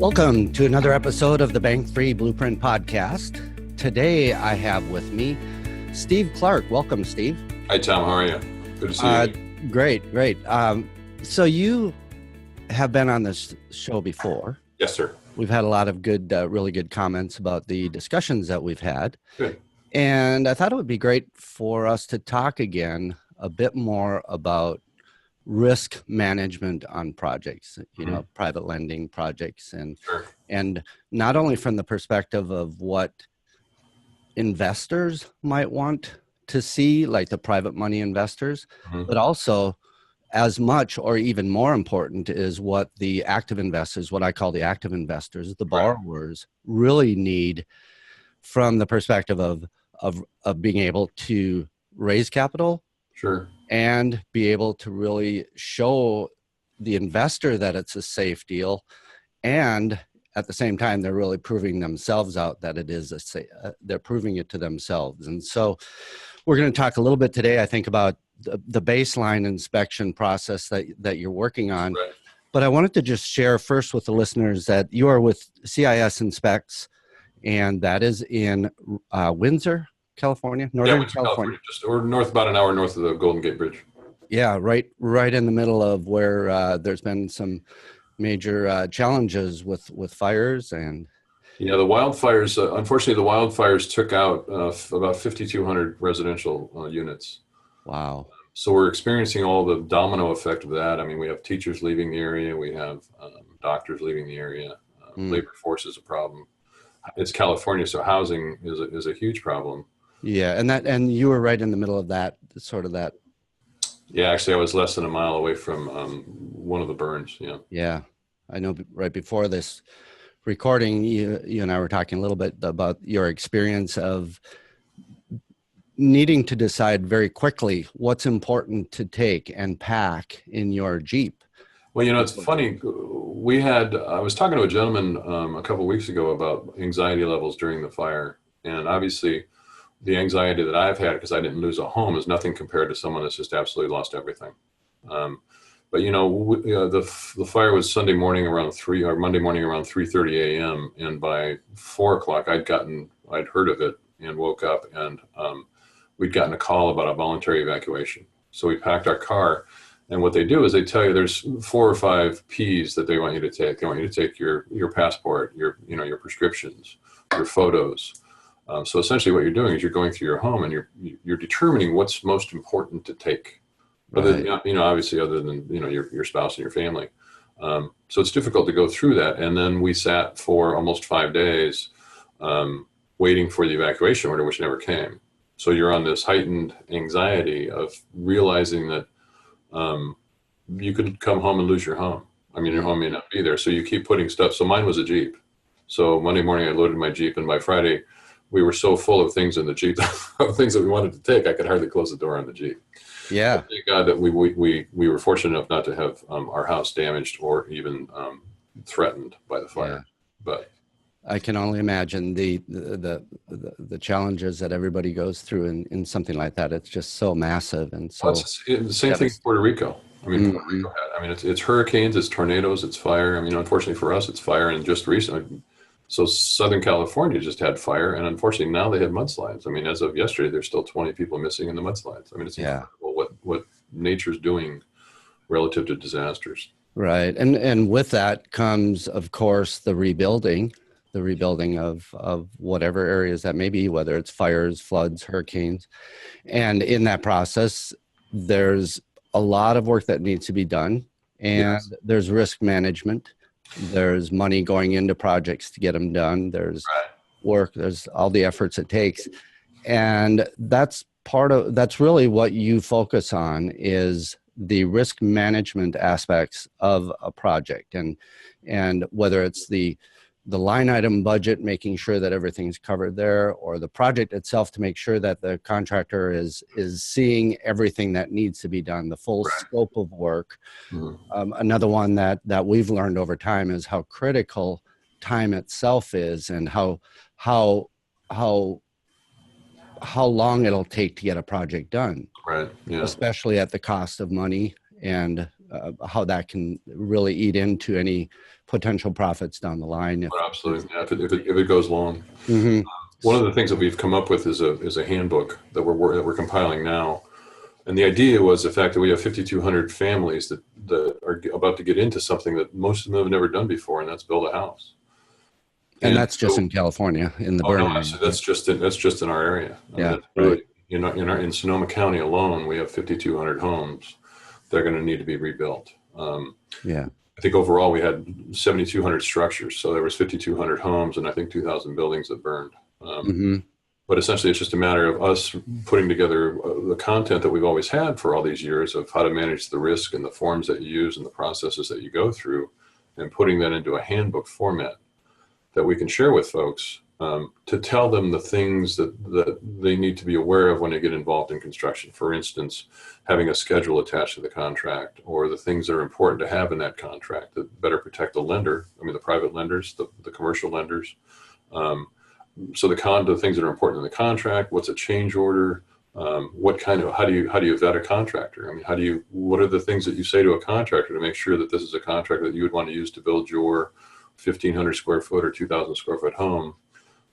Welcome to another episode of the Bank Free Blueprint Podcast. Today I have with me Steve Clark. Welcome, Steve. Hi, Tom. How are you? Good to see you. Great. So you have been on this show before. Yes, sir. We've had a lot of good, really good comments about the discussions that we've had. Good. And I thought it would be great for us to talk again a bit more about risk management on projects, private lending projects, and Sure. and not only from the perspective of what investors might want to see, like the private money investors, but also as much or even more important is what the active investors, what I call the active investors, the borrowers, really need from the perspective of being able to raise capital. Sure. And be able to really show the investor that it's a safe deal. And at the same time, they're really proving themselves out that it is they're proving it to themselves. And so we're going to talk a little bit today, I think, about the baseline inspection process that you're working on. Right. But I wanted to just share first with the listeners that you are with CIS Inspects, and that is in Windsor, California, Northern California. We're north, about an hour north of the Golden Gate Bridge. Yeah, right in the middle of where there's been some major challenges with fires and. Yeah, the wildfires. Unfortunately, the wildfires took out about 5,200 residential units. Wow. So we're experiencing all the domino effect of that. I mean, we have teachers leaving the area. We have doctors leaving the area. Labor force is a problem. It's California, so housing is a huge problem. Yeah, and you were right in the middle of that, sort of that. Yeah, actually, I was less than a mile away from one of the burns. Yeah. Yeah, I know. Right before this recording, you and I were talking a little bit about your experience of needing to decide very quickly what's important to take and pack in your Jeep. Well, it's funny. I was talking to a gentleman a couple of weeks ago about anxiety levels during the fire, and obviously, the anxiety that I've had because I didn't lose a home is nothing compared to someone that's just absolutely lost everything. But the fire was Sunday morning around 3 or Monday morning around 3:30 a.m. And by 4 o'clock, I'd heard of it and woke up, and we'd gotten a call about a voluntary evacuation. So we packed our car, and what they do is they tell you there's 4 or 5 P's that they want you to take. They want you to take your passport, your prescriptions, your photos. So essentially what you're doing is you're going through your home and you're determining what's most important to take, obviously other than, your spouse and your family. So it's difficult to go through that. And then we sat for almost 5 days waiting for the evacuation order, which never came. So you're on this heightened anxiety of realizing that you could come home and lose your home. I mean, your home may not be there. So you keep putting stuff. So mine was a Jeep. So Monday morning I loaded my Jeep, and by Friday, we were so full of things in the Jeep, of things that we wanted to take, I could hardly close the door on the Jeep. Yeah. But thank God that we were fortunate enough not to have our house damaged or even threatened by the fire. Yeah. But I can only imagine the challenges that everybody goes through in something like that. It's just so massive and so. Well, the same thing in Puerto Rico. I mean, Puerto Rico had. I mean, it's hurricanes, it's tornadoes, it's fire. I mean, unfortunately for us, it's fire, and just recently. So Southern California just had fire, and unfortunately now they have mudslides. I mean, as of yesterday, there's still 20 people missing in the mudslides. I mean, it's incredible what nature's doing relative to disasters. Right, and with that comes, of course, the rebuilding of whatever areas that may be, whether it's fires, floods, hurricanes. And in that process, there's a lot of work that needs to be done, and there's risk management. There's money going into projects to get them done. There's work. There's all the efforts it takes. And that's really what you focus on is the risk management aspects of a project. And whether it's the line item budget, making sure that everything's covered there, or the project itself to make sure that the contractor is seeing everything that needs to be done, the full scope of work. Another one that we've learned over time is how critical time itself is, and how long it'll take to get a project done. Right. Yeah. Especially at the cost of money and how that can really eat into any potential profits down the line. Absolutely. Yeah, if it goes long. Mm-hmm. One of the things that we've come up with is a handbook that we're compiling now. And the idea was the fact that we have 5,200 families that are about to get into something that most of them have never done before, and that's build a house. And that's just in California, in the Burn area. That's just in our area. Yeah, really, in Sonoma County alone, we have 5,200 homes that are going to need to be rebuilt. Yeah. I think overall we had 7,200 structures, so there was 5,200 homes and I think 2,000 buildings that burned. Mm-hmm. But essentially, it's just a matter of us putting together the content that we've always had for all these years of how to manage the risk and the forms that you use and the processes that you go through, and putting that into a handbook format that we can share with folks to tell them the things that they need to be aware of when they get involved in construction. For instance, having a schedule attached to the contract, or the things that are important to have in that contract that better protect the lender. I mean, the private lenders, the commercial lenders. So the things that are important in the contract, what's a change order, how do you vet a contractor? I mean, what are the things that you say to a contractor to make sure that this is a contractor that you would want to use to build your 1,500 square foot or 2,000 square foot home,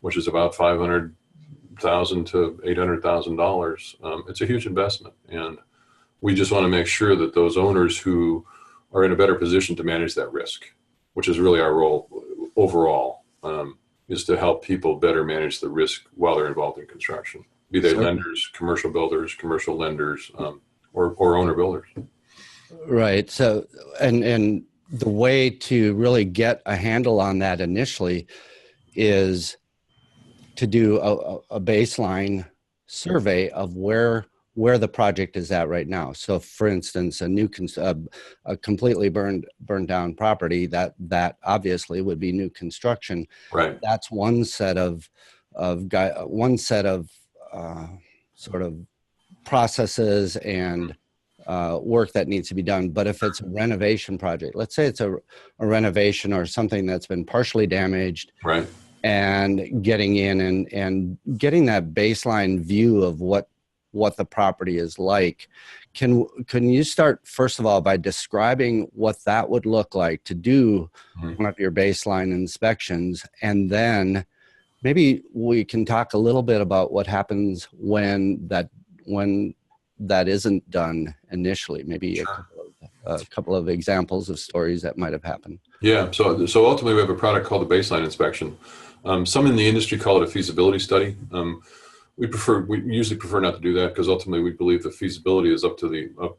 which is about $500,000 to $800,000. It's a huge investment. And we just want to make sure that those owners who are in a better position to manage that risk, which is really our role overall, is to help people better manage the risk while they're involved in construction, be they lenders, commercial builders, commercial lenders, or owner builders. Right. So, and the way to really get a handle on that initially is to do a baseline survey of where the project is at right now. So, for instance, a completely burned down property that obviously would be new construction. Right. That's one set of sort of processes and work that needs to be done. But if it's a renovation project, let's say it's a renovation or something that's been partially damaged, right, and getting in and getting that baseline view of what the property is like. Can you start, first of all, by describing what that would look like to do one of your baseline inspections, and then maybe we can talk a little bit about what happens when that isn't done initially, maybe sure. a couple of examples of stories that might have happened. Yeah, so ultimately we have a product called the baseline inspection. Some in the industry call it a feasibility study. We usually prefer not to do that, because ultimately we believe the feasibility is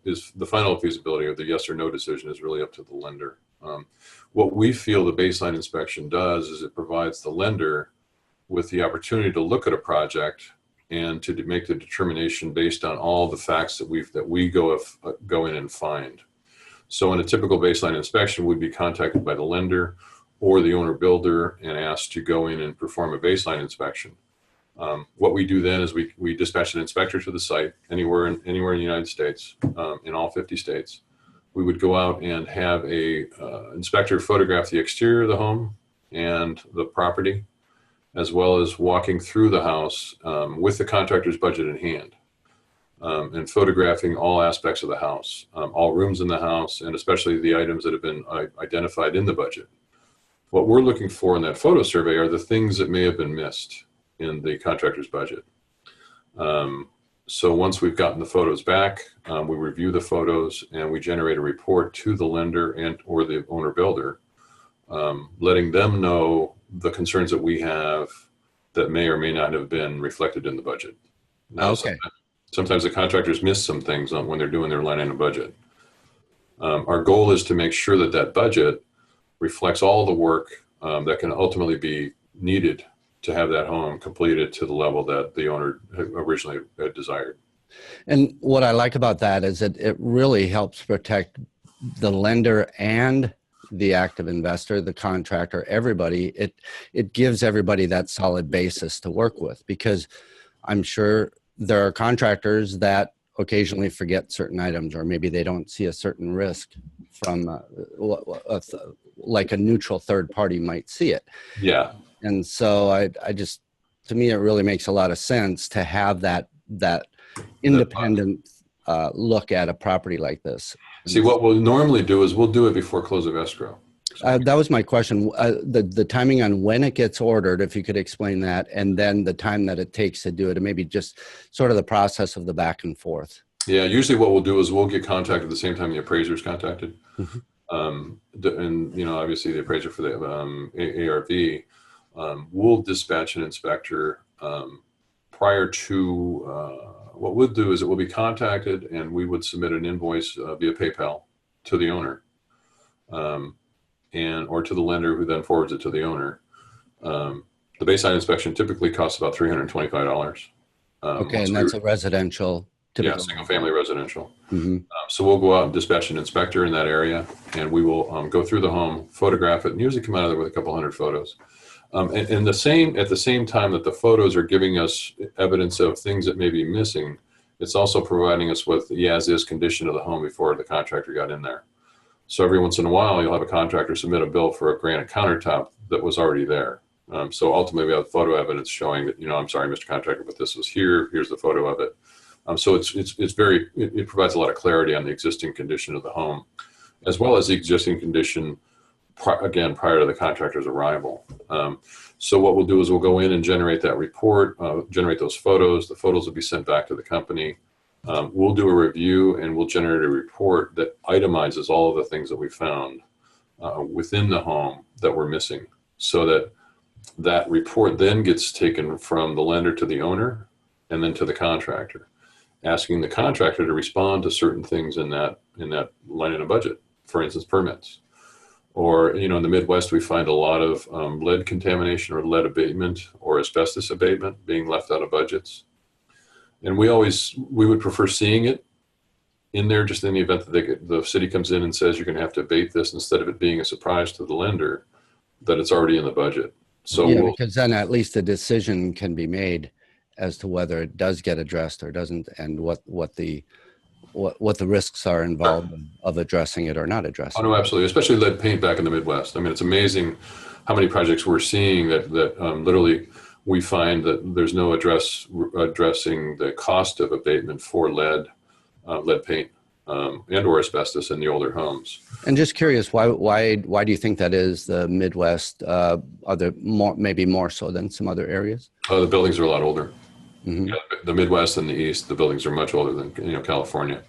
is the final feasibility, or the yes or no decision is really up to the lender. What we feel the baseline inspection does is it provides the lender with the opportunity to look at a project and to make the determination based on all the facts that we go in and find. So in a typical baseline inspection, we'd be contacted by the lender or the owner builder and asked to go in and perform a baseline inspection. What we do then is we dispatch an inspector to the site anywhere in the United States, in all 50 states. We would go out and have a inspector photograph the exterior of the home and the property, as well as walking through the house with the contractor's budget in hand, and photographing all aspects of the house, all rooms in the house, and especially the items that have been identified in the budget. What we're looking for in that photo survey are the things that may have been missed in the contractor's budget. So once we've gotten the photos back, we review the photos and we generate a report to the lender or the owner builder, letting them know the concerns that we have that may or may not have been reflected in the budget. Now, okay. Sometimes the contractors miss some things when they're doing their line item budget. Our goal is to make sure that budget reflects all the work that can ultimately be needed to have that home completed to the level that the owner originally had desired. And what I like about that is that it really helps protect the lender and the active investor, the contractor, everybody. It gives everybody that solid basis to work with, because I'm sure there are contractors that occasionally forget certain items, or maybe they don't see a certain risk from like a neutral third party might see it. Yeah. And so to me, it really makes a lot of sense to have that independent look at a property like this? See, what we'll normally do is we'll do it before close of escrow. That was my question. The timing on when it gets ordered, if you could explain that, and then the time that it takes to do it, and maybe just sort of the process of the back and forth. Yeah, usually what we'll do is we'll get contacted at the same time the appraiser is contacted. Mm-hmm. And, you know, obviously the appraiser for the ARV, we'll dispatch an inspector prior to, what we'll do is it will be contacted and we would submit an invoice via PayPal to the owner or to the lender who then forwards it to the owner. The baseline inspection typically costs about $325. Okay, and that's a residential. Yeah, single family residential. Mm-hmm. So we'll go out and dispatch an inspector in that area, and we will go through the home, photograph it, and usually come out of there with a couple hundred photos. And at the same time that the photos are giving us evidence of things that may be missing, it's also providing us with the as-is condition of the home before the contractor got in there. So every once in a while, you'll have a contractor submit a bill for a granite countertop that was already there. So ultimately, we have photo evidence showing that, you know, I'm sorry, Mr. Contractor, but this was here. Here's the photo of it. So it provides a lot of clarity on the existing condition of the home, as well as the existing condition, again, prior to the contractor's arrival. So what we'll do is we'll go in and generate that report, generate those photos. The photos will be sent back to the company. We'll do a review and we'll generate a report that itemizes all of the things that we found within the home that were missing, so that report then gets taken from the lender to the owner and then to the contractor, asking the contractor to respond to certain things in that line item budget, for instance, permits. Or, you know, in the Midwest, we find a lot of lead contamination or lead abatement or asbestos abatement being left out of budgets. And we would prefer seeing it in there, just in the event that the city comes in and says you're going to have to abate this, instead of it being a surprise to the lender that it's already in the budget. So yeah, because then at least a decision can be made as to whether it does get addressed or doesn't, and what the risks are involved of addressing it or not addressing it. Oh, no, it. absolutely. Especially lead paint back in the Midwest. I mean, it's amazing how many projects we're seeing that literally we find that there's no addressing the cost of abatement for lead paint and or asbestos in the older homes. And just curious, why do you think that is the Midwest? Are there maybe more so than some other areas? The buildings are a lot older. Mm-hmm. Yeah, the Midwest and the East, the buildings are much older than, you know, California.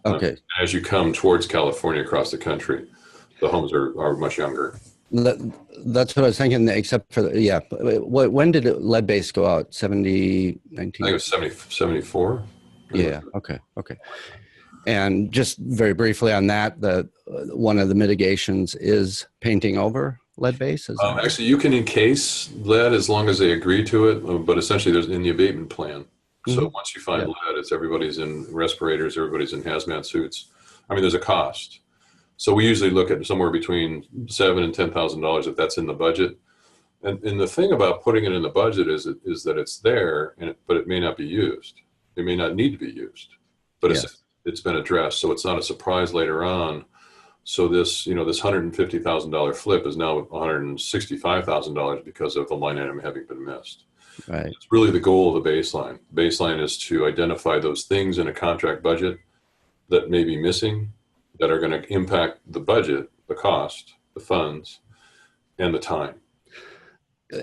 Okay. As you come towards California across the country, the homes are much younger. That's what I was thinking, except for, when did lead base go out? 19? I think it was 74. Yeah, okay. And just very briefly on that, one of the mitigations is painting over lead base? Actually, you can encase lead as long as they agree to it, but essentially there's in the abatement plan. Mm-hmm. So once you find lead, everybody's in respirators, everybody's in hazmat suits. I mean, there's a cost. So we usually look at somewhere between $7,000 and $10,000 if that's in the budget. And the thing about putting it in the budget is that it's there, but it may not be used. It may not need to be used, but it's been addressed. So it's not a surprise later on. So this $150,000 flip is now $165,000 because of the line item having been missed. Right. It's really the goal of the baseline. The baseline is to identify those things in a contract budget that may be missing, that are going to impact the budget, the cost, the funds, and the time.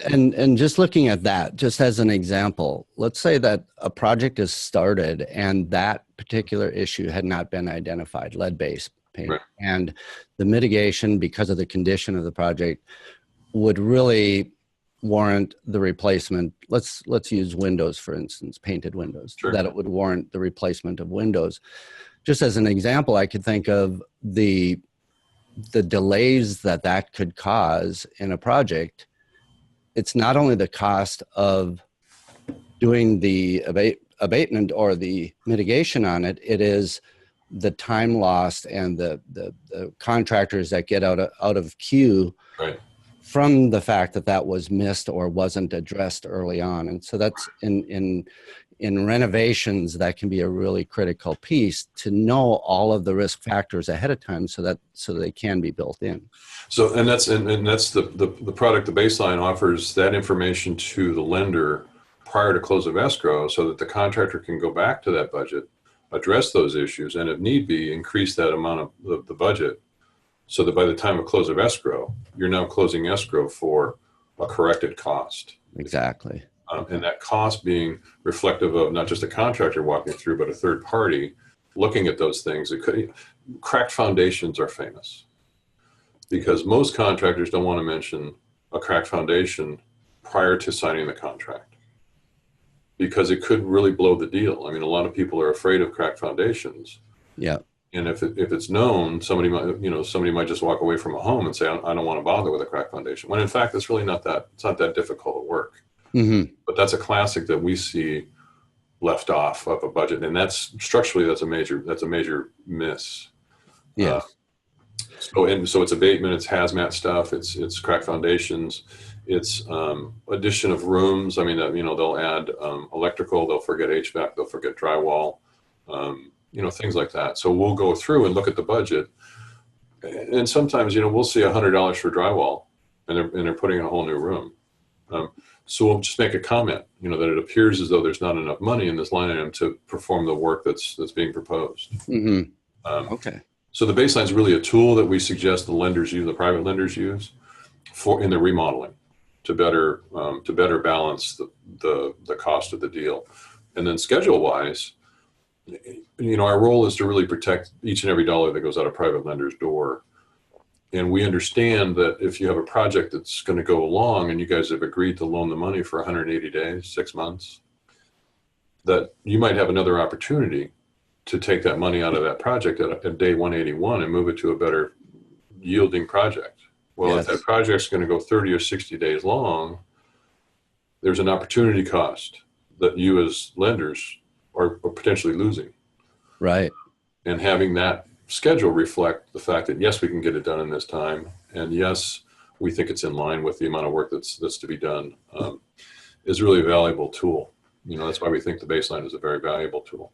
And just looking at that, just as an example, let's say that a project is started and that particular issue had not been identified, lead-based paint, right. And the mitigation, because of the condition of the project, would really warrant the replacement. Let's use windows, for instance, painted windows, sure. That it would warrant the replacement of windows. Just as an example, I could think of the delays that could cause in a project. It's not only the cost of doing the abatement or the mitigation on it, it is the time lost and the contractors that get out of queue, right, from the fact that was missed or wasn't addressed early on. And so that's in renovations, that can be a really critical piece to know all of the risk factors ahead of time so they can be built in. So, and that's the product, the baseline offers that information to the lender prior to close of escrow so that the contractor can go back to that budget, address those issues, and if need be, increase that amount of the budget so that by the time of close of escrow, you're now closing escrow for a corrected cost. Exactly. Okay. And that cost being reflective of not just a contractor walking through, but a third party looking at those things. Cracked foundations are famous because most contractors don't want to mention a cracked foundation prior to signing the contract because it could really blow the deal. I mean, a lot of people are afraid of cracked foundations. Yeah. And if it's known, somebody might just walk away from a home and say, I don't want to bother with a cracked foundation. When in fact, it's really not that difficult at work. Mm-hmm. But that's a classic that we see left off of a budget, and that's structurally that's a major miss. Yeah. So it's abatement, it's hazmat stuff, it's cracked foundations, it's addition of rooms. I mean, they'll add electrical, they'll forget HVAC, they'll forget drywall, things like that. So we'll go through and look at the budget, and sometimes we'll see $100 for drywall, and they're putting in a whole new room. So we'll just make a comment, that it appears as though there's not enough money in this line item to perform the work that's being proposed. Mm-hmm. Okay. So the baseline is really a tool that we suggest the private lenders use in the remodeling to better balance the cost of the deal. And then schedule wise, our role is to really protect each and every dollar that goes out of private lenders' door. And we understand that if you have a project that's going to go along and you guys have agreed to loan the money for 180 days, 6 months, that you might have another opportunity to take that money out of that project at day 181 and move it to a better yielding project. Well, Yes. If that project's going to go 30 or 60 days long, there's an opportunity cost that you as lenders are potentially losing. Right. And having that schedule reflect the fact that yes, we can get it done in this time, and yes, we think it's in line with the amount of work that's to be done, is really a valuable tool. That's why we think the baseline is a very valuable tool.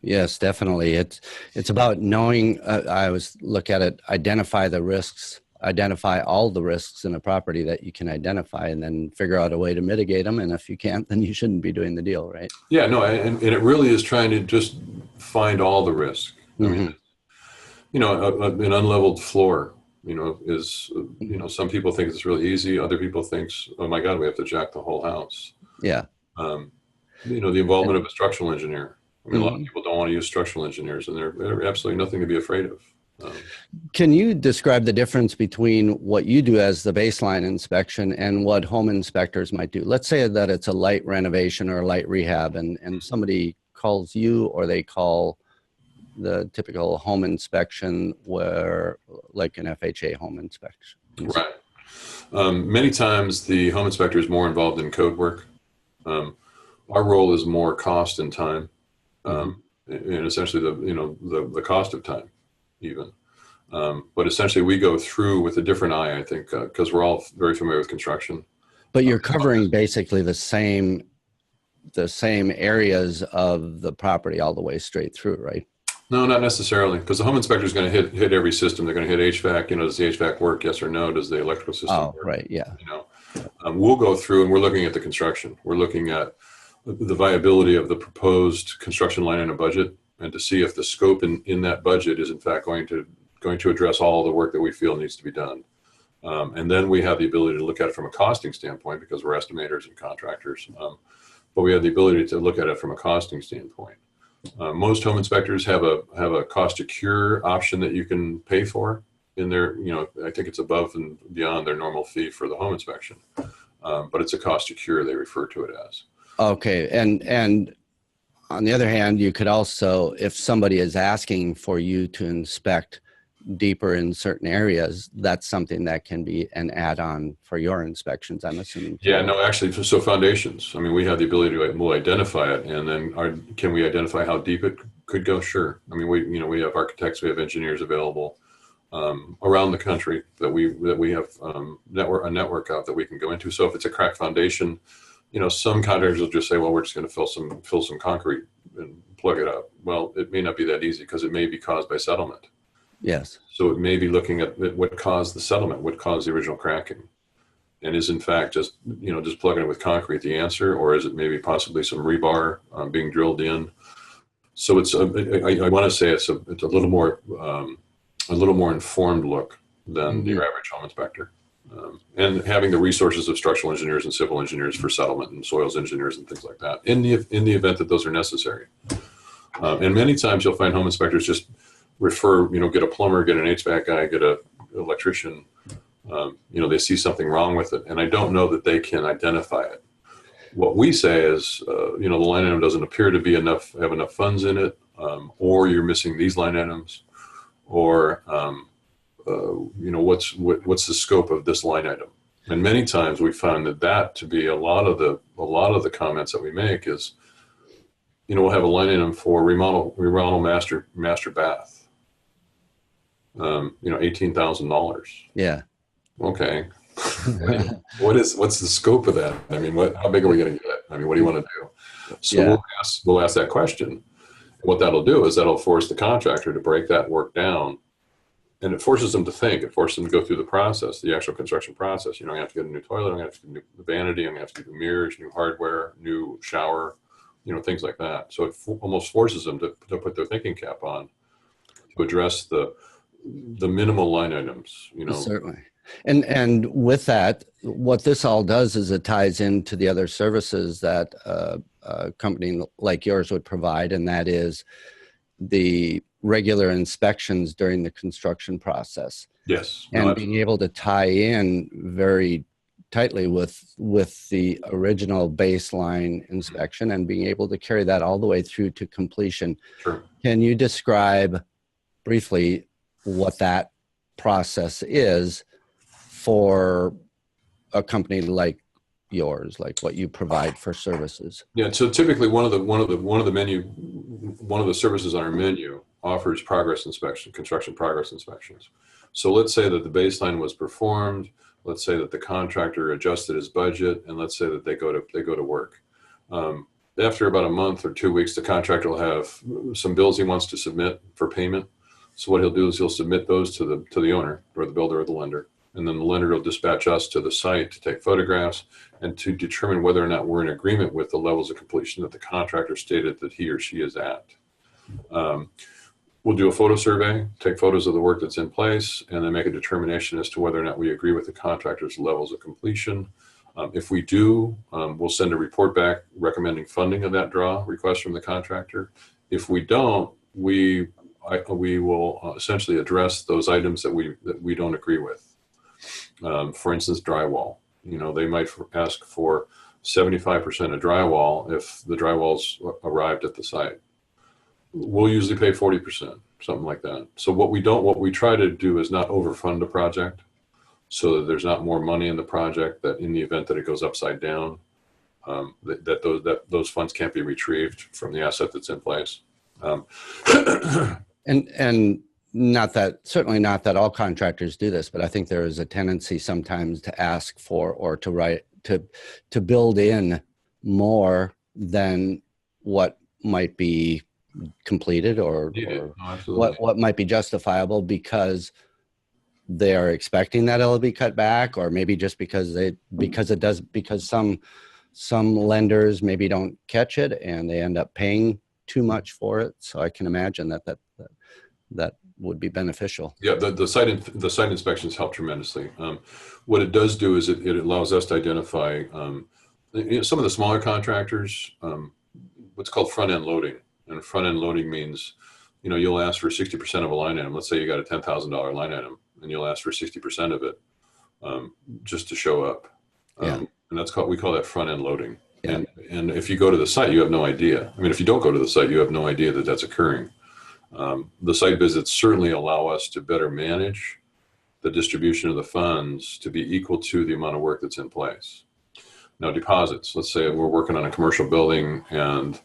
Yes, definitely. It's about knowing. I always look at it. Identify the risks. Identify all the risks in a property that you can identify, and then figure out a way to mitigate them. And if you can't, then you shouldn't be doing the deal, right? Yeah, no, and it really is trying to just find all the risk. Mm-hmm. I mean, an unleveled floor, is, some people think it's really easy. Other people think, oh my God, we have to jack the whole house. Yeah. The involvement of a structural engineer. I mean, Mm-hmm. a lot of people don't want to use structural engineers, and they're absolutely nothing to be afraid of. Can you describe the difference between what you do as the baseline inspection and what home inspectors might do? Let's say that it's a light renovation or a light rehab, and somebody calls you, or they call the typical home inspection where, like an FHA home inspection. Right. Many times the home inspector is more involved in code work. Our role is more cost and time, and essentially the cost of time even. But essentially we go through with a different eye, I think, because we're all very familiar with construction. But you're covering basically the same areas of the property all the way straight through, right? No, not necessarily, because the home inspector is going to hit every system. They're going to hit HVAC. Does the HVAC work? Yes or no? Does the electrical system work? Right, yeah. We'll go through and we're looking at the construction. We're looking at the viability of the proposed construction line in a budget, and to see if the scope in that budget is in fact going to address all the work that we feel needs to be done. And then we have the ability to look at it from a costing standpoint, because we're estimators and contractors. But we have the ability to look at it from a costing standpoint. Most home inspectors have a cost to cure option that you can pay for in their, I think it's above and beyond their normal fee for the home inspection. But it's a cost to cure, they refer to it as. Okay. And on the other hand, you could also, if somebody is asking for you to inspect deeper in certain areas, that's something that can be an add-on for your inspections, I'm assuming. Yeah, no, actually, so foundations, I mean, we have the ability to identify it, and then can we identify how deep it could go? Sure. I mean, we have architects, we have engineers available around the country that we have a network out that we can go into. So if it's a cracked foundation, some contractors will just say, well, we're just going to fill some concrete and plug it up. Well, it may not be that easy, because it may be caused by settlement. Yes. So it may be looking at what caused the settlement, what caused the original cracking, and is in fact just plugging it with concrete the answer, or is it maybe possibly some rebar being drilled in? So I want to say it's a little more informed look than your average home inspector. And having the resources of structural engineers and civil engineers for settlement and soils engineers and things like that in the event that those are necessary. And many times you'll find home inspectors just refer, get a plumber, get an HVAC guy, get an electrician. They see something wrong with it, and I don't know that they can identify it. What we say is, the line item doesn't appear to have enough funds in it, or you're missing these line items, or what's the scope of this line item? And many times we found that to be a lot of the comments that we make is, we'll have a line item for remodel master bath, $18,000. Yeah. Okay. What's the scope of that? I mean, how big are we going to get? I mean, what do you want to do? So we'll ask that question. What that'll do is that'll force the contractor to break that work down, and it forces them to think. It forces them to go through the process, the actual construction process. I have to get a new toilet. I'm going to have to get a new vanity. I'm going to have to get new mirrors, new hardware, new shower, things like that. So it almost forces them to put their thinking cap on to address the minimal line items. Certainly. And with that, what this all does is it ties into the other services that a company like yours would provide, and that is the regular inspections during the construction process. Yes. And being able to tie in very tightly with the original baseline inspection and being able to carry that all the way through to completion. Sure. Can you describe briefly what that process is for a company like yours, like what you provide for services? Yeah. So typically one of the services on our menu offers construction progress inspections. So let's say that the baseline was performed. Let's say that the contractor adjusted his budget, and let's say that they go to work. After about a month or 2 weeks, the contractor will have some bills he wants to submit for payment. So what he'll do is he'll submit those to the owner or the builder or the lender. And then the lender will dispatch us to the site to take photographs and to determine whether or not we're in agreement with the levels of completion that the contractor stated that he or she is at. We'll do a photo survey, take photos of the work that's in place, and then make a determination as to whether or not we agree with the contractor's levels of completion. If we do, we'll send a report back recommending funding of that draw request from the contractor. If we don't, we will essentially address those items that we don't agree with. For instance, drywall. They might ask for 75% of drywall if the drywall's arrived at the site. We'll usually pay 40%, something like that. So what we try to do is not overfund a project, so that there's not more money in the project, that in the event that it goes upside down, that those funds can't be retrieved from the asset that's in place. And certainly not that all contractors do this, but I think there is a tendency sometimes to ask for or to build in more than what might be completed or what might be justifiable, because they are expecting that it'll be cut back, or maybe just because some lenders maybe don't catch it and they end up paying too much for it. So I can imagine that would be beneficial. Yeah, the site inspections help tremendously. What it does do is it allows us to identify some of the smaller contractors, what's called front-end loading. And front-end loading means, you'll ask for 60% of a line item. Let's say you got a $10,000 line item, and you'll ask for 60% of it just to show up. And we call that front-end loading. Yeah. And if you go to the site, you have no idea. I mean, if you don't go to the site, you have no idea that that's occurring. The site visits certainly allow us to better manage the distribution of the funds to be equal to the amount of work that's in place. Now, deposits. Let's say we're working on a commercial building and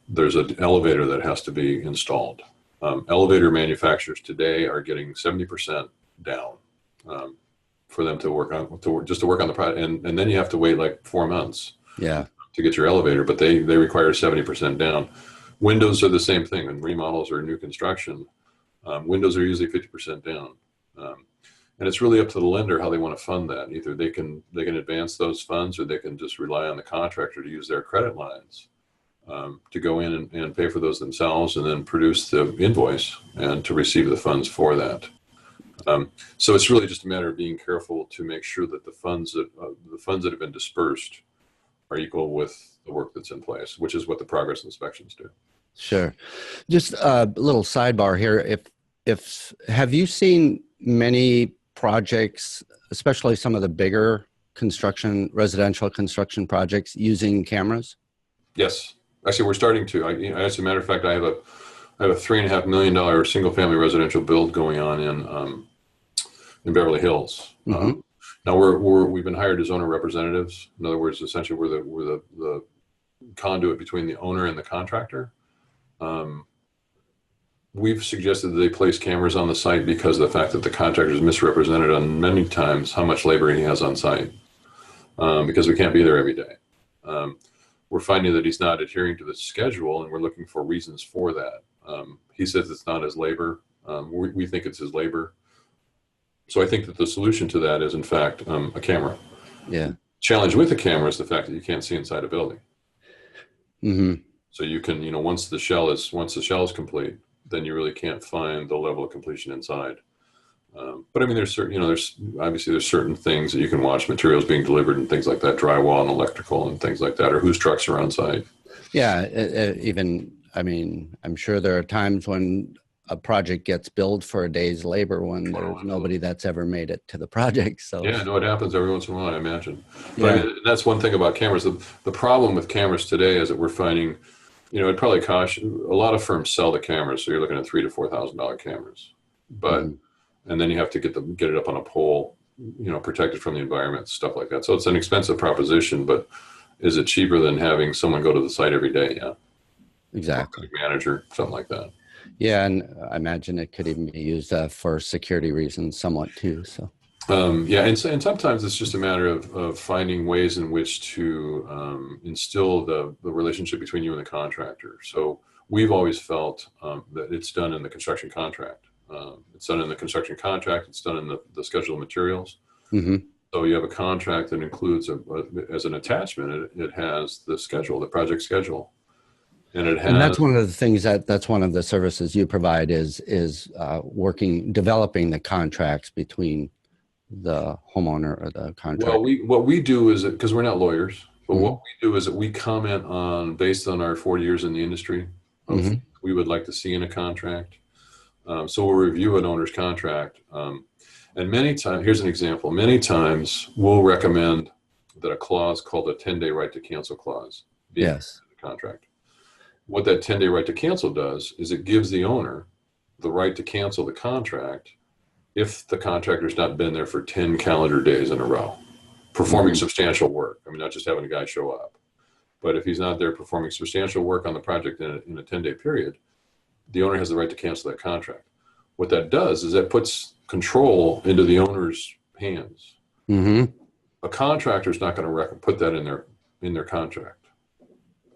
there's an elevator that has to be installed. Elevator manufacturers today are getting 70% down for them to work on the project, and then you have to wait like 4 months. Yeah. To get your elevator, but they require 70% down. Windows are the same thing, and remodels or new construction. Windows are usually 50% down, and it's really up to the lender how they want to fund that. Either they can advance those funds, or they can just rely on the contractor to use their credit lines to go in and pay for those themselves and then produce the invoice and to receive the funds for that. So it's really just a matter of being careful to make sure that the funds that have been dispersed are equal with the work that's in place, which is what the progress inspections do. Sure. Just a little sidebar here. If have you seen many projects, especially some of the bigger residential construction projects, using cameras? Yes. Actually, we're starting to. As a matter of fact, I have a $3.5 million single family residential build going on in Beverly Hills. Mm-hmm. Now we've been hired as owner representatives. In other words, essentially we're the conduit between the owner and the contractor. We've suggested that they place cameras on the site because of the fact that the contractor is misrepresented on many times how much labor he has on site, because we can't be there every day. We're finding that he's not adhering to the schedule, and we're looking for reasons for that. He says it's not his labor. We think it's his labor. So I think that the solution to that is, in fact, a camera. Yeah. Challenge with the camera is the fact that you can't see inside a building. Mm-hmm. So you can, once the shell is complete, then you really can't find the level of completion inside. But I mean, there's certain things that you can watch, materials being delivered and things like that, drywall and electrical and things like that, or whose trucks are on site. Yeah. I'm sure there are times when a project gets billed for a day's labor when there's nobody that's ever made it to the project. So yeah, no, it happens every once in a while, I imagine. Yeah. But that's one thing about cameras. The problem with cameras today is that we're finding, it probably costs you, a lot of firms sell the cameras, so you're looking at $3,000 to $4,000 cameras, but and then you have to get it up on a pole, protected from the environment, stuff like that. So it's an expensive proposition, but is it cheaper than having someone go to the site every day? Yeah, exactly. Manager, something like that. Yeah, and I imagine it could even be used for security reasons somewhat too. So. And sometimes it's just a matter of finding ways in which to instill the relationship between you and the contractor. So we've always felt that it's done in the construction contract. It's done in the construction contract. It's done in the schedule of materials. Mm-hmm. So you have a contract that includes, as an attachment, it has the schedule, the project schedule. And that's one of the things that's one of the services you provide is developing the contracts between the homeowner or the contractor. Well, what we do is, because we're not lawyers, but what we do is that we comment on, based on our 40 years in the industry, we would like to see in a contract. So we'll review an owner's contract. And many times, here's an example, many times we'll recommend that a clause called a 10-day right to cancel clause be in the contract. What that 10-day right to cancel does is it gives the owner the right to cancel the contract if the contractor's not been there for 10 calendar days in a row, performing substantial work. I mean, not just having a guy show up, but if he's not there performing substantial work on the project in a 10-day period, the owner has the right to cancel that contract. What that does is that puts control into the owner's hands. Mm-hmm. A contractor's not going to put that in their contract.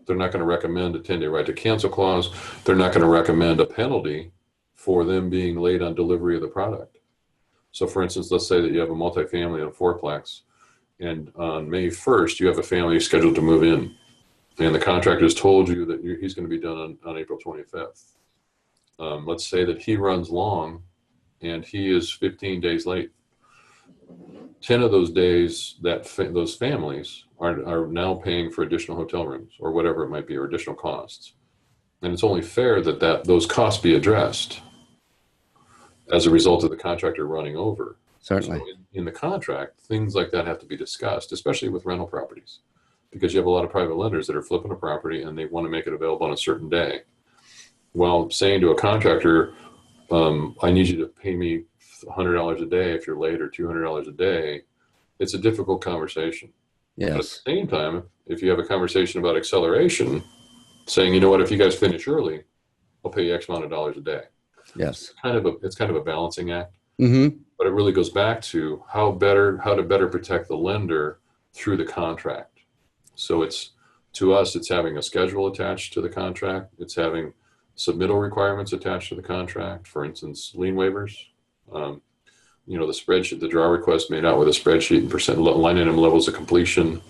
They're not going to recommend a 10-day right to cancel clause. They're not going to recommend a penalty for them being late on delivery of the product. So for instance, let's say that you have a multifamily and a fourplex, and on May 1st, you have a family scheduled to move in, and the contractor has told you that he's going to be done on April 25th. Let's say that he runs long and he is 15 days late. 10 of those days, those families are now paying for additional hotel rooms or whatever it might be, or additional costs. And it's only fair that those costs be addressed as a result of the contractor running over. Certainly. So in the contract, things like that have to be discussed, especially with rental properties, because you have a lot of private lenders that are flipping a property and they want to make it available on a certain day. Well, saying to a contractor, I need you to pay me $100 a day if you're late, or $200 a day, it's a difficult conversation. Yes. But at the same time, if you have a conversation about acceleration, saying, you know what, if you guys finish early, I'll pay you X amount of dollars a day. Yes. It's kind of a balancing act. Mm-hmm. But it really goes back to how to better protect the lender through the contract. So to us, it's having a schedule attached to the contract. It's having submittal requirements attached to the contract. For instance, lien waivers. The spreadsheet, the draw request made out with a spreadsheet and percent line item levels of completion.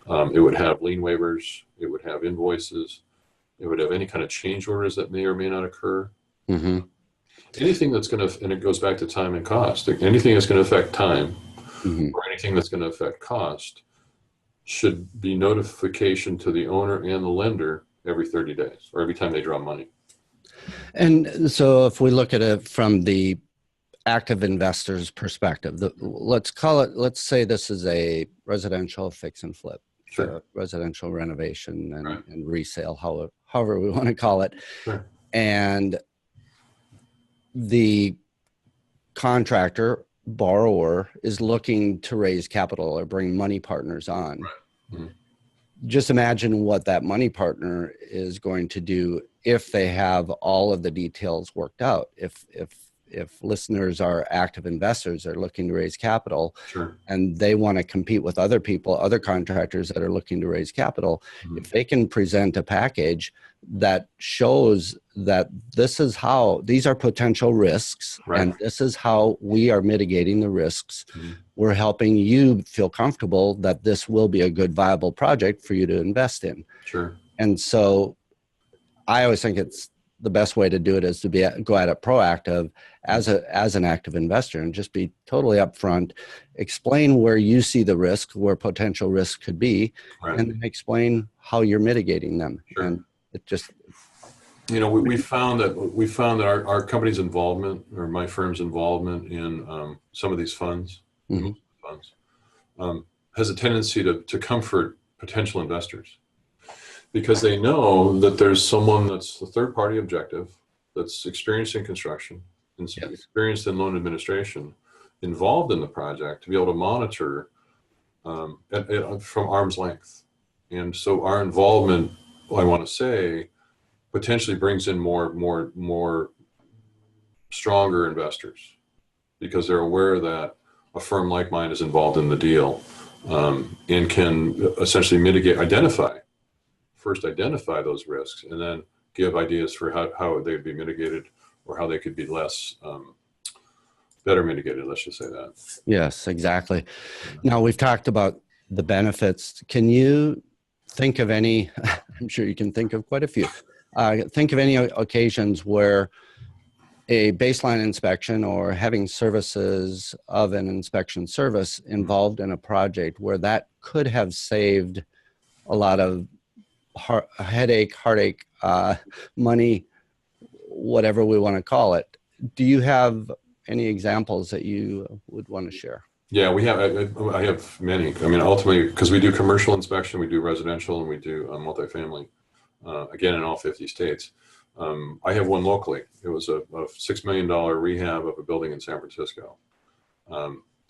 It would have lien waivers. It would have invoices. It would have any kind of change orders that may or may not occur. Mm-hmm. Anything that's going to, and it goes back to time and cost, anything that's going to affect time Mm-hmm. or anything that's going to affect cost should be notification to the owner and the lender every 30 days or every time they draw money. And so if we look at it from the active investor's perspective, let's say this is a residential fix and flip, Sure. residential renovation and, Right. and resale, however we want to call it. Sure. And the contractor borrower is looking to raise capital or bring money partners on. Right. Mm-hmm. Just imagine what that money partner is going to do if they have all of the details worked out. If listeners are active investors, are looking to raise capital, Sure. and they want to compete with other people, other contractors that are looking to raise capital, Mm-hmm. if they can present a package that shows that this is how these are potential risks, Right. and this is how we are mitigating the risks. Mm-hmm. We're helping you feel comfortable that this will be a good, viable project for you to invest in. Sure. And so I always think it's the best way to do it is to go at it proactive as an active investor and just be totally upfront, explain where you see the risk, where potential risk could be, Right. and then explain how you're mitigating them. Sure. And it just, we found that our company's involvement or my firm's involvement in some of these funds, Mhm. has a tendency to comfort potential investors because they know that there's someone that's a third party objective that's experienced in construction and Yes. experienced in loan administration involved in the project to be able to monitor from arm's length. And so our involvement, I want to say, potentially brings in more stronger investors because they're aware that a firm like mine is involved in the deal and can essentially identify those risks and then give ideas for how they'd be mitigated or how they could be better mitigated. Let's just say that. yes, exactly. Now we've talked about the benefits. Can you think of any, I'm sure you can think of quite a few, think of any occasions where a baseline inspection or having services of an inspection service involved in a project where that could have saved a lot of heartache, money, whatever we want to call it. Do you have any examples that you would want to share? Yeah, we have. I have many. I mean, ultimately, because we do commercial inspection, we do residential, and we do multifamily. Again, in all 50 states. I have one locally. It was a $6 million rehab of a building in San Francisco.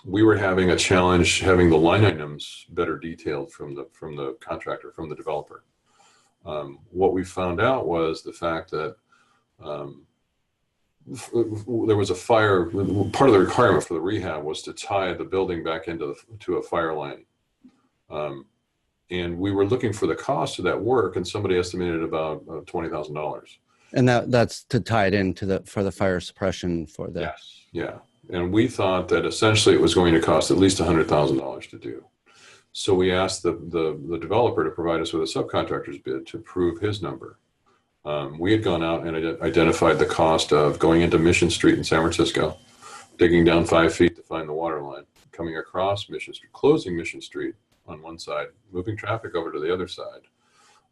We were having a challenge having the line items better detailed from the contractor, from the developer. What we found out was the fact that there was a fire. Part of the requirement for the rehab was to tie the building back to a fire line. And we were looking for the cost of that work, and somebody estimated about $20,000. And that's to tie it into for the fire suppression for the. Yes. Yeah. And we thought that essentially it was going to cost at least $100,000 to do. So we asked the developer to provide us with a subcontractor's bid to prove his number. We had gone out and identified the cost of going into Mission Street in San Francisco, digging down 5 feet to find the water line, coming across Mission Street, closing Mission Street on one side, moving traffic over to the other side.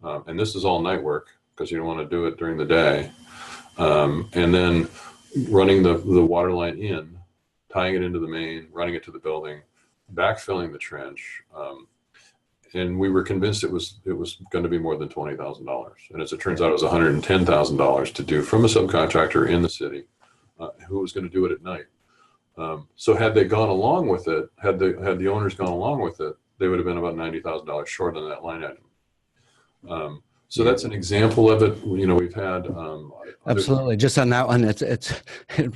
And this is all night work because you don't want to do it during the day. And then running the water line in, tying it into the main, running it to the building, backfilling the trench. And we were convinced it was going to be more than $20,000. And as it turns out, it was $110,000 to do from a subcontractor in the city who was going to do it at night. So had they gone along with it, had the owners gone along with it, they would have been about $90,000 short on that line item. So that's an example of it. We've had Absolutely. Just on that one, it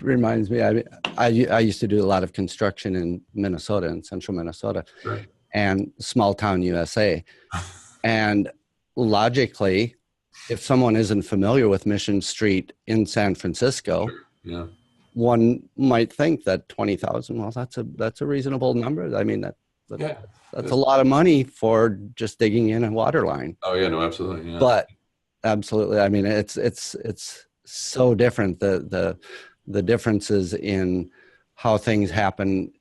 reminds me. I used to do a lot of construction in Minnesota, in central Minnesota, Right. and small town USA. And logically, if someone isn't familiar with Mission Street in San Francisco, Sure. Yeah. one might think that 20,000. Well, that's a reasonable number. I mean Yeah. that's a lot of money for just digging in a water line. Oh yeah, no, absolutely. Yeah. But absolutely. I mean, it's so different. The differences in how things happen.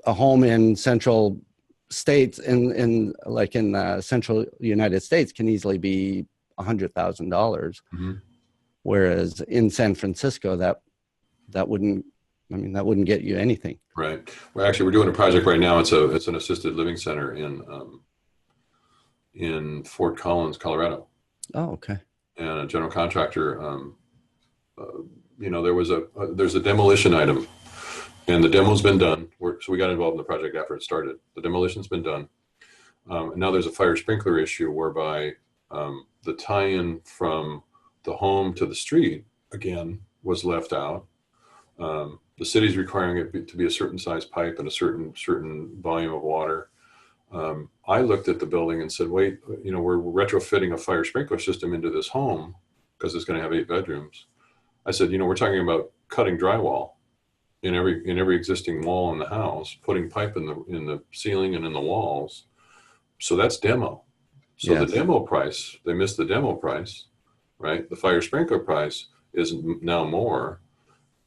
A home in central states in like in the central United States can easily be $100,000, whereas in San Francisco that wouldn't. I mean, that wouldn't get you anything. Right. Well, actually, we're doing a project right now. It's an assisted living center in Fort Collins, Colorado. Oh, okay. And a general contractor, there's a demolition item, and the demo's been done. So we got involved in the project after it started. The demolition's been done. And now there's a fire sprinkler issue whereby the tie-in from the home to the street, again, was left out. The city's requiring it to be a certain size pipe and a certain volume of water. I looked at the building and said, wait, we're retrofitting a fire sprinkler system into this home because it's going to have 8 bedrooms. I said, we're talking about cutting drywall in every existing wall in the house, putting pipe in the ceiling and in the walls. So that's demo. So yes. The demo price, they missed the demo price, right? The fire sprinkler price is now more.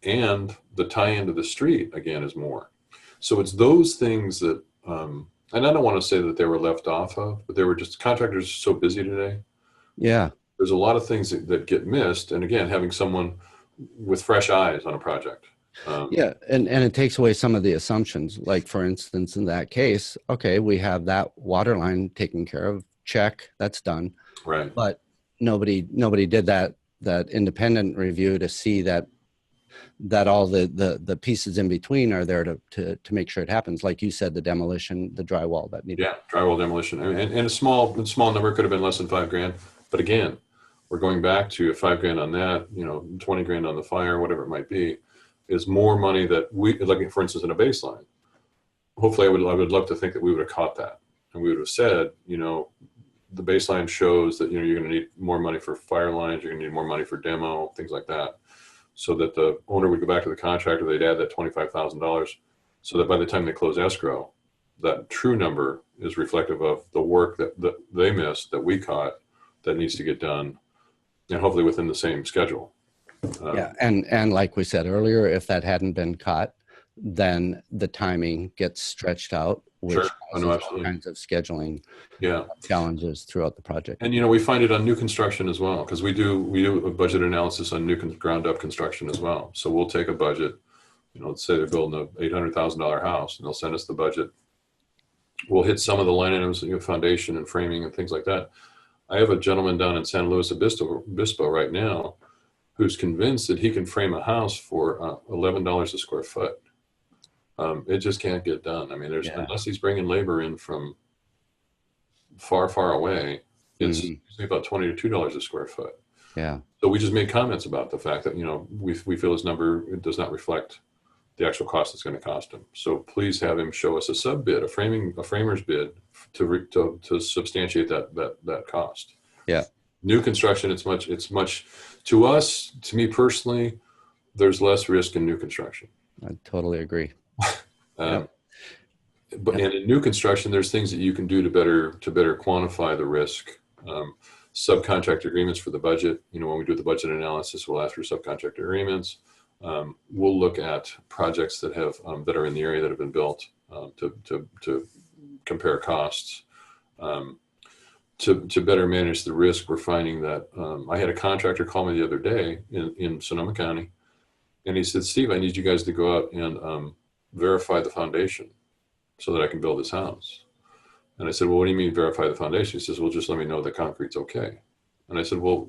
And the tie-in to the street, again, is more. So it's those things that, and I don't want to say that they were left off of, but they were just, contractors are so busy today. Yeah. There's a lot of things that get missed. And again, having someone with fresh eyes on a project. Yeah, and it takes away some of the assumptions. Like, for instance, in that case, okay, we have that water line taken care of. Check, that's done. Right. But nobody did that independent review to see that all the pieces in between are there to make sure it happens. Like you said, the demolition, the drywall that needed. Yeah, drywall demolition, and a small number could have been less than $5,000. But again, we're going back to $5,000 on that, $20,000 on the fire, whatever it might be, is more money that we, like for instance, in a baseline. Hopefully, I would love to think that we would have caught that, and we would have said, the baseline shows that you're going to need more money for fire lines, you're going to need more money for demo, things like that. So that the owner would go back to the contractor, they'd add that $25,000, so that by the time they close escrow, that true number is reflective of the work that they missed, that we caught, that needs to get done, and hopefully within the same schedule. Yeah, and like we said earlier, if that hadn't been caught, then the timing gets stretched out, which causes all kinds of scheduling challenges throughout the project. And we find it on new construction as well, because we do a budget analysis on new ground up construction as well. So we'll take a budget, let's say they're building a $800,000 house, and they'll send us the budget. We'll hit some of the line items, foundation and framing and things like that. I have a gentleman down in San Luis Obispo right now who's convinced that he can frame a house for $11 a square foot. It just can't get done. I mean, unless he's bringing labor in from far, far away, it's usually about $20 to $2 a square foot. Yeah. So we just made comments about the fact that, we feel his number does not reflect the actual cost it's going to cost him. So please have him show us a sub bid, a framer's bid to substantiate that cost. Yeah. New construction, it's much to us, to me personally, there's less risk in new construction. I totally agree. And in new construction, there's things that you can do to better quantify the risk. Subcontract agreements for the budget. When we do the budget analysis, we'll ask for subcontract agreements. We'll look at projects that that are in the area that have been built to compare costs. To better manage the risk, we're finding that I had a contractor call me the other day in Sonoma County, and he said, "Steve, I need you guys to go out and verify the foundation so that I can build this house." And I said, "Well, what do you mean verify the foundation?" He says, "Well, just let me know the concrete's okay." And I said, "Well,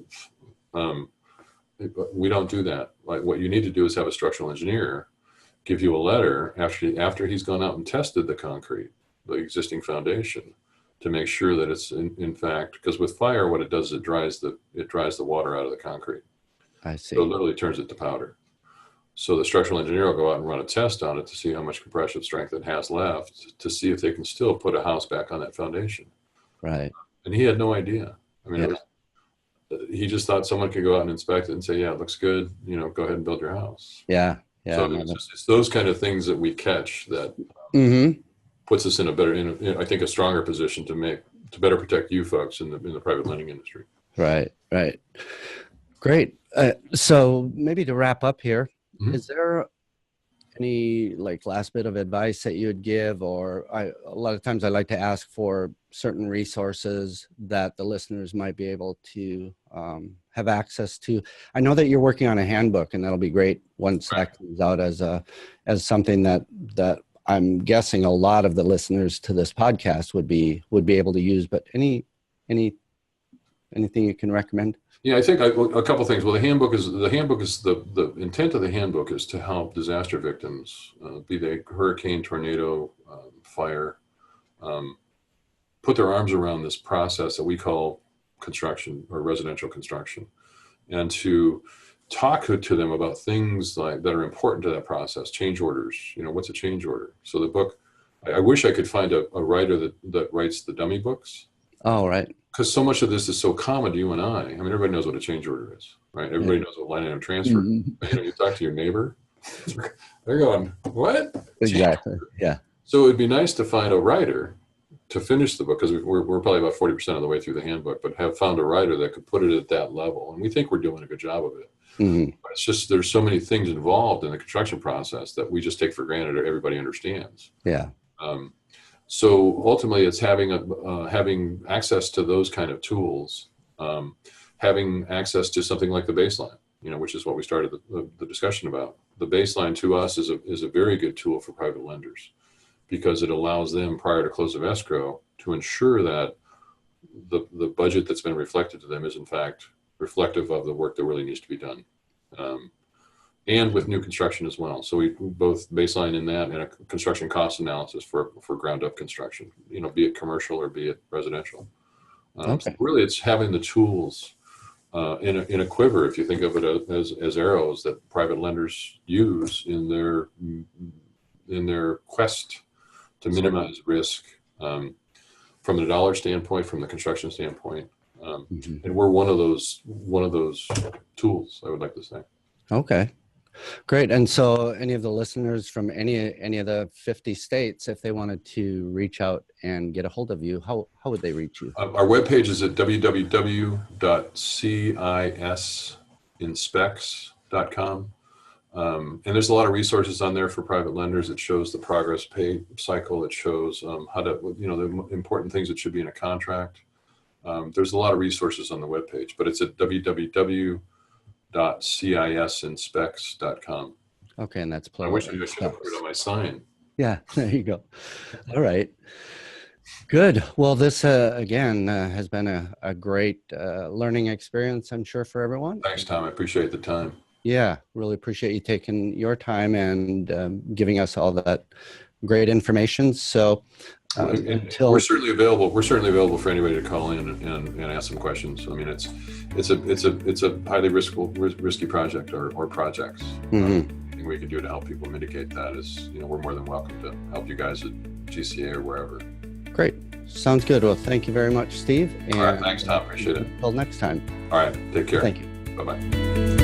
we don't do that. Like, what you need to do is have a structural engineer give you a letter after he's gone out and tested the concrete, the existing foundation, to make sure that it's in fact, because with fire, what it does is it dries the water out of the concrete. I see. So it literally turns it to powder. So the structural engineer will go out and run a test on it to see how much compression strength it has left, to see if they can still put a house back on that foundation. Right. And he had no idea. I mean, he just thought someone could go out and inspect it and say, "Yeah, it looks good. Go ahead and build your house." Yeah. Yeah. So it's those kind of things that we catch that puts us in I think, a stronger position to better protect you folks in the private lending industry. Right. Right. Great. So maybe to wrap up here, is there any like last bit of advice that you would give, or a lot of times I like to ask for certain resources that the listeners might be able to have access to. I know that you're working on a handbook, and that'll be great once that comes out as something that I'm guessing a lot of the listeners to this podcast would be able to use. But anything you can recommend? Yeah, I think a couple things. Well, the handbook is the intent of the handbook is to help disaster victims, be they hurricane, tornado, fire, put their arms around this process that we call construction or residential construction, and to talk to them about things like that are important to that process. Change orders. What's a change order? So the book, I wish I could find a writer that writes the dummy books. Oh, right. Because so much of this is so common to you and I. I mean, everybody knows what a change order is, right? Everybody knows what line item transfer. You talk to your neighbor, they're going, "What?" Exactly. Yeah. So it'd be nice to find a writer to finish the book, because we're probably about 40% of the way through the handbook, but have found a writer that could put it at that level, and we think we're doing a good job of it. But it's just there's so many things involved in the construction process that we just take for granted, or everybody understands. Yeah. So ultimately, it's having access to those kind of tools, having access to something like the baseline, which is what we started the discussion about. The baseline to us is a very good tool for private lenders, because it allows them, prior to close of escrow, to ensure that the budget that's been reflected to them is in fact reflective of the work that really needs to be done. And with new construction as well. So we both baseline in that, and a construction cost analysis for ground up construction, be it commercial or be it residential. So really, it's having the tools in a quiver, if you think of it as arrows that private lenders use in their quest to minimize risk, from the dollar standpoint, from the construction standpoint. And we're one of those tools, I would like to say. Okay. Great. And so any of the listeners from any of the 50 states, if they wanted to reach out and get a hold of you, how would they reach you? Our webpage is at www.cisinspects.com. And there's a lot of resources on there for private lenders. It shows the progress pay cycle. It shows how to, the important things that should be in a contract. There's a lot of resources on the webpage, but it's at www.cisinspects.com. Okay, and that's I wish I should have put it on my sign. Yeah, there you go. All right. Good. Well, this, again, has been a great learning experience, I'm sure, for everyone. Thanks, Tom. I appreciate the time. Yeah, really appreciate you taking your time and giving us all that great information. So we're certainly available. We're certainly available for anybody to call in and ask some questions. I mean, it's a highly risky project or projects. Anything we can do to help people mitigate that is, we're more than welcome to help you guys at GCA or wherever. Great. Sounds good. Well, thank you very much, Steve. All right. Thanks, Tom. Appreciate it. Until next time. All right. Take care. Thank you. Bye-bye.